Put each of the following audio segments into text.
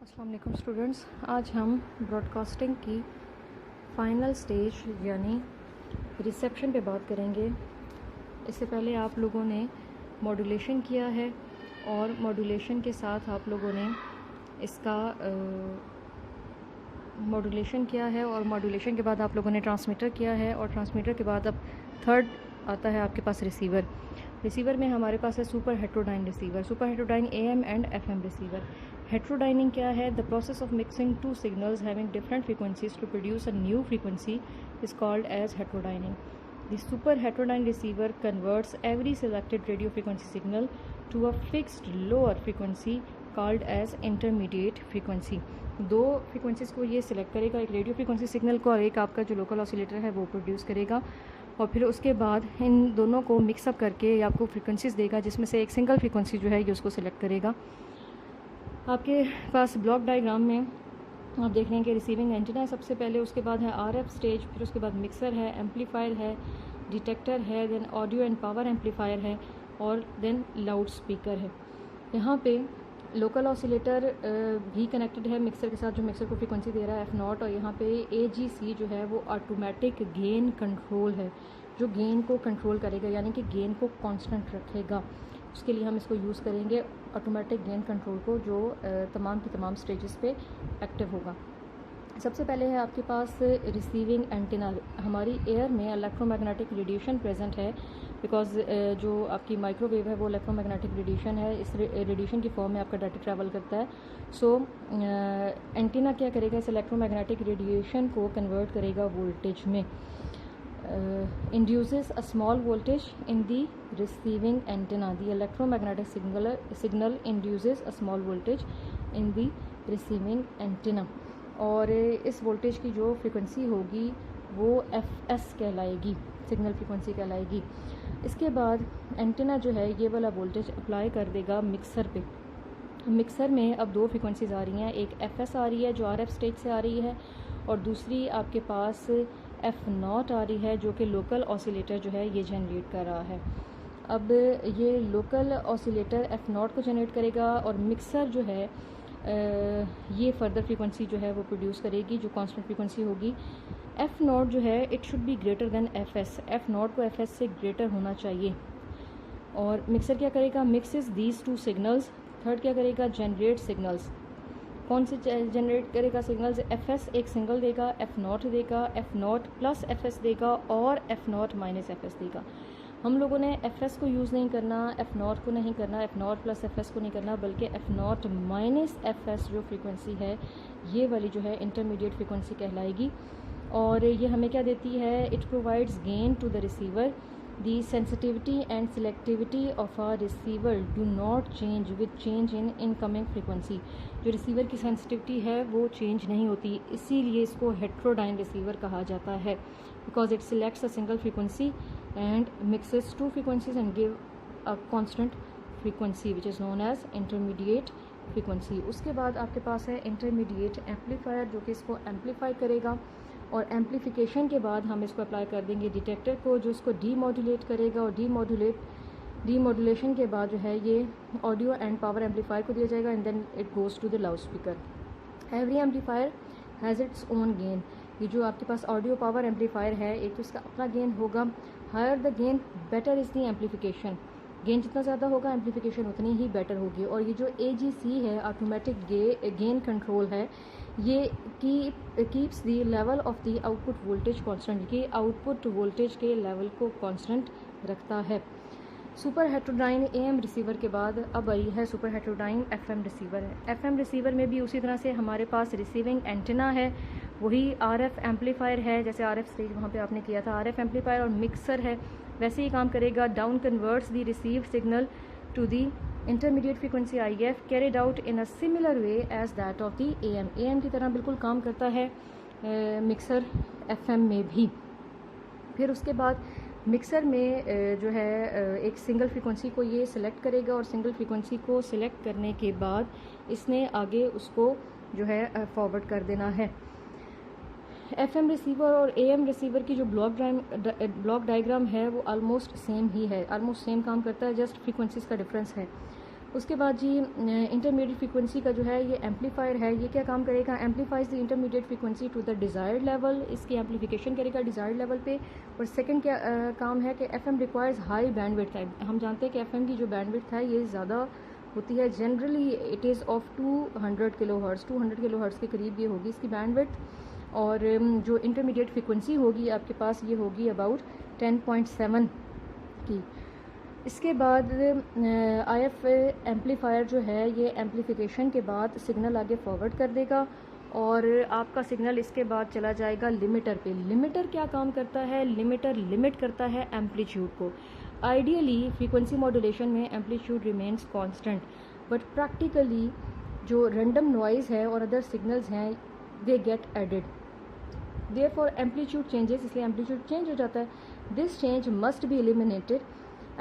अस्सलाम वालेकुम स्टूडेंट्स, आज हम ब्रॉडकास्टिंग की फ़ाइनल स्टेज यानी रिसेप्शन पे बात करेंगे। इससे पहले आप लोगों ने मॉड्यूलेशन किया है और मॉड्यूलेशन के साथ आप लोगों ने इसका मॉड्यूलेशन किया है और मॉड्यूलेशन के बाद आप लोगों ने ट्रांसमीटर किया है और ट्रांसमीटर के बाद अब थर्ड आता है आपके पास रिसीवर। रिसीवर में हमारे पास है super heterodyne receiver, super heterodyne AM and FM receiver. Heterodyning क्या है? The process of mixing two signals having different frequencies to produce a new frequency is called as heterodyning. The super heterodyne receiver converts every selected radio frequency signal to a fixed lower frequency called as intermediate frequency। दो frequencies को ये select करेगा, एक radio frequency signal को और एक आपका जो लोकल ऑसिलेटर है वो प्रोड्यूस करेगा, और फिर उसके बाद इन दोनों को मिक्सअप करके ये आपको फ्रीक्वेंसीज देगा जिसमें से एक सिंगल फ्रीक्वेंसी जो है ये उसको सिलेक्ट करेगा। आपके पास ब्लॉक डायग्राम में आप देख रहे हैं कि रिसीविंग एंटीना है सबसे पहले, उसके बाद है RF स्टेज, फिर उसके बाद मिक्सर है, एम्पलीफायर है, डिटेक्टर है, then audio and power amplifier है और देन लाउड स्पीकर है। यहाँ पे लोकल ऑसिलेटर भी कनेक्टेड है मिक्सर के साथ, जो मिक्सर को फ्रीक्वेंसी दे रहा है F0, और यहाँ पे AGC जो है वो ऑटोमेटिक गेन कंट्रोल है, जो गेन को कंट्रोल करेगा यानी कि गेन को कांस्टेंट रखेगा। उसके लिए हम इसको यूज़ करेंगे ऑटोमेटिक गेन कंट्रोल को, जो तमाम की तमाम स्टेजेस पे एक्टिव होगा। सबसे पहले है आपके पास रिसीविंग एंटीना। हमारी एयर में इलेक्ट्रोमैग्नेटिक रेडिएशन प्रेजेंट है, बिकॉज जो आपकी माइक्रोवेव है वो इलेक्ट्रोमैग्नेटिक रेडिएशन है, इस रेडिएशन की फॉर्म में आपका डाटा ट्रैवल करता है। सो एंटीना क्या करेगा? इस इलेक्ट्रोमैग्नेटिक रेडिएशन को कन्वर्ट करेगा वोल्टेज में। induces a small voltage in the receiving antenna. The electromagnetic signal induces a small voltage in the receiving antenna. और इस वोल्टेज की जो फ्रीक्वेंसी होगी वो FS कहलाएगी, सिग्नल फ्रीक्वेंसी कहलाएगी। इसके बाद एंटेना जो है ये वाला वोल्टेज अप्लाई कर देगा मिक्सर पे। मिक्सर में अब दो फ्रीक्वेंसीज आ रही हैं, एक FS आ रही है जो RF स्टेज से आ रही है, और दूसरी आपके पास F0 आ रही है जो कि लोकल ऑसिलेटर जो है ये जनरेट कर रहा है। अब ये लोकल ऑसिलेटर F0 को जनरेट करेगा और मिक्सर जो है ये फर्दर फ्रीक्वेंसी जो है वो प्रोड्यूस करेगी जो कांस्टेंट फ्रीक्वेंसी होगी। F0 जो है it should be greater than FS, F0 को FS से ग्रेटर होना चाहिए। और मिक्सर क्या करेगा? Mixes these two signals. Third क्या करेगा? Generate signals. कौन से जनरेट करेगा सिग्नल्स? FS एक सिंगल देगा, F0 देगा, F0 प्लस FS देगा और F0 माइनस FS देगा। हम लोगों ने FS को यूज़ नहीं करना, F0 को नहीं करना, F0 प्लस FS को नहीं करना, बल्कि F0 माइनस FS जो फ्रीक्वेंसी है ये वाली जो है इंटरमीडिएट फ्रीक्वेंसी कहलाएगी। और ये हमें क्या देती है? It provides gain to the receiver. The sensitivity and selectivity of a receiver do not change with change in incoming frequency। जो रिसीवर की सेंसिटिविटी है वो चेंज नहीं होती, इसीलिए इसको हेट्रोडाइन रिसीवर कहा जाता है, because it selects a single frequency and mixes two frequencies and give a constant frequency which is known as intermediate frequency. उसके बाद आपके पास है इंटरमीडिएट एम्पलीफायर जो कि इसको एम्पलीफाई करेगा, और एम्पलीफिकेशन के बाद हम इसको अप्लाई कर देंगे डिटेक्टर को जो इसको डीमॉड्यूलेट करेगा, और डीमॉड्यूलेशन के बाद जो है ये ऑडियो एंड पावर एम्पलीफायर को दिया जाएगा and then it goes to the loud speaker. Every amplifier has its own gain. ये जो आपके पास ऑडियो पावर एम्पलीफायर है एक तो इसका अपना गेन होगा, higher the gain better is the amplification. Gain जितना ज़्यादा होगा एम्पलीफिकेशन उतनी ही बेटर होगी। और ये जो AGC है ऑटोमेटिक गेन कंट्रोल है, ये keeps the level of the output voltage constant, ये आउटपुट वोल्टेज के लेवल को कांस्टेंट रखता है। सुपर हेट्रोडाइन AM रिसीवर के बाद अब आई है सुपर हेट्रोडाइन FM रिसीवर है। FM रिसीवर में भी उसी तरह से हमारे पास रिसीविंग एंटेना है, वही RF एम्पलीफायर है, जैसे RF स्टेज वहाँ पे आपने किया था, RF एम्पलीफायर और मिक्सर है, वैसे ही काम करेगा। Down converts the receive signal to the intermediate frequency IF carried out in a similar way as that of the AM की तरह बिल्कुल काम करता है मिक्सर FM में भी। फिर उसके बाद मिक्सर में जो है एक सिंगल फ्रीक्वेंसी को ये सिलेक्ट करेगा, और सिंगल फ्रीक्वेंसी को सिलेक्ट करने के बाद इसने आगे उसको जो है फॉरवर्ड कर देना है। FM रिसीवर और AM रिसीवर की जो ब्लॉक डायग्राम है वो ऑलमोस्ट सेम ही है, ऑलमोस्ट सेम काम करता है, जस्ट फ्रीक्वेंसीज का डिफरेंस है। उसके बाद जी इंटरमीडिएट फ्रीक्वेंसी का जो है ये एम्पलीफायर है, ये क्या काम करेगा, amplifies the intermediate frequency to the desired level, इसकी एम्पलीफिकेशन करेगा डिज़ायर्ड लेवल पे। और सेकंड क्या काम है कि एफएम रिक्वायर्स हाई बैंडविड्थ है। हम जानते हैं कि एफएम की जो बैंडविड्थ है ये ज़्यादा होती है, generally it is of 200 kilohertz, 200 kilohertz के करीब ये होगी इसकी बैंडविड्थ। और जो इंटरमीडिएट फ्रीक्वेंसी होगी आपके पास ये होगी अबाउट 10.7 की। इसके बाद IF एम्पलीफायर जो है ये एम्पलीफिकेशन के बाद सिग्नल आगे फॉरवर्ड कर देगा और आपका सिग्नल इसके बाद चला जाएगा लिमिटर पे। लिमिटर क्या काम करता है, लिमिटर लिमिट करता है एम्पलीट्यूड को। आइडियली फ्रीक्वेंसी मॉड्यूलेशन में amplitude remains constant, but practically जो रैंडम नॉइज़ है और अदर सिग्नल्स हैं they get added, therefore amplitude changes, इसलिए एम्पलीट्यूड चेंज हो जाता है। This change must be eliminated.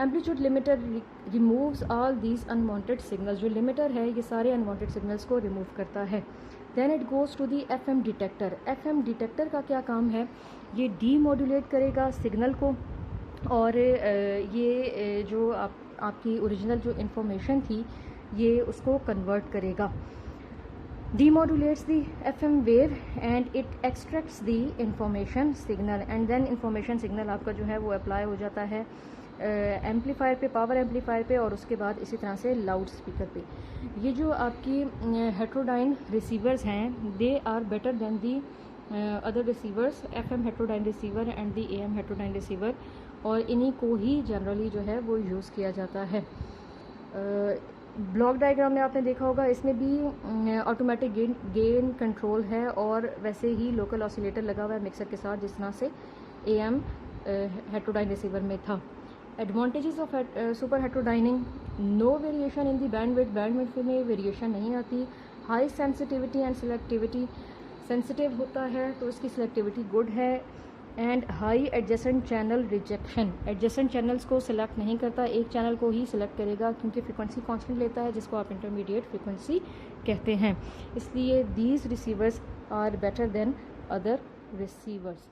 Amplitude limiter removes all these unwanted signals, जो लिमिटर है ये सारे अनवांटेड सिग्नल्स को रिमूव करता है। Then it goes to the FM detector. FM detector का क्या काम है, ये डीमॉड्यूलेट करेगा सिग्नल को और ये जो आपकी ओरिजिनल जो इन्फॉर्मेशन थी ये उसको कन्वर्ट करेगा। demodulates the FM wave and it extracts the information signal and then information signal आपका जो है वो अप्लाई हो जाता है एम्पलीफायर पे, पावर एम्पलीफायर पे और उसके बाद इसी तरह से लाउड स्पीकर पे। ये जो आपकी हेट्रोडाइन रिसीवर्स हैं they are better than the other receivers, FM heterodyne receiver and the AM heterodyne receiver, और इन्हीं को ही जनरली जो है वो यूज़ किया जाता है। ब्लॉक डायग्राम में आपने देखा होगा इसमें भी ऑटोमेटिक गेन कंट्रोल है और वैसे ही लोकल ऑसिलेटर लगा हुआ है मिक्सर के साथ जिस तरह से AM हेट्रोडाइन रिसीवर में था। Advantages of super heterodyning, no variation in the bandwidth, bandwidth में वेरिएशन नहीं आती। High sensitivity and selectivity, sensitive होता है तो इसकी सिलेक्टिविटी गुड है। And high adjacent channel rejection, adjacent channels को सिलेक्ट नहीं करता, एक चैनल को ही सिलेक्ट करेगा क्योंकि फ्रीक्वेंसी कांस्टेंट लेता है जिसको आप इंटरमीडिएट फ्रीक्वेंसी कहते हैं। इसलिए these receivers are better than other receivers.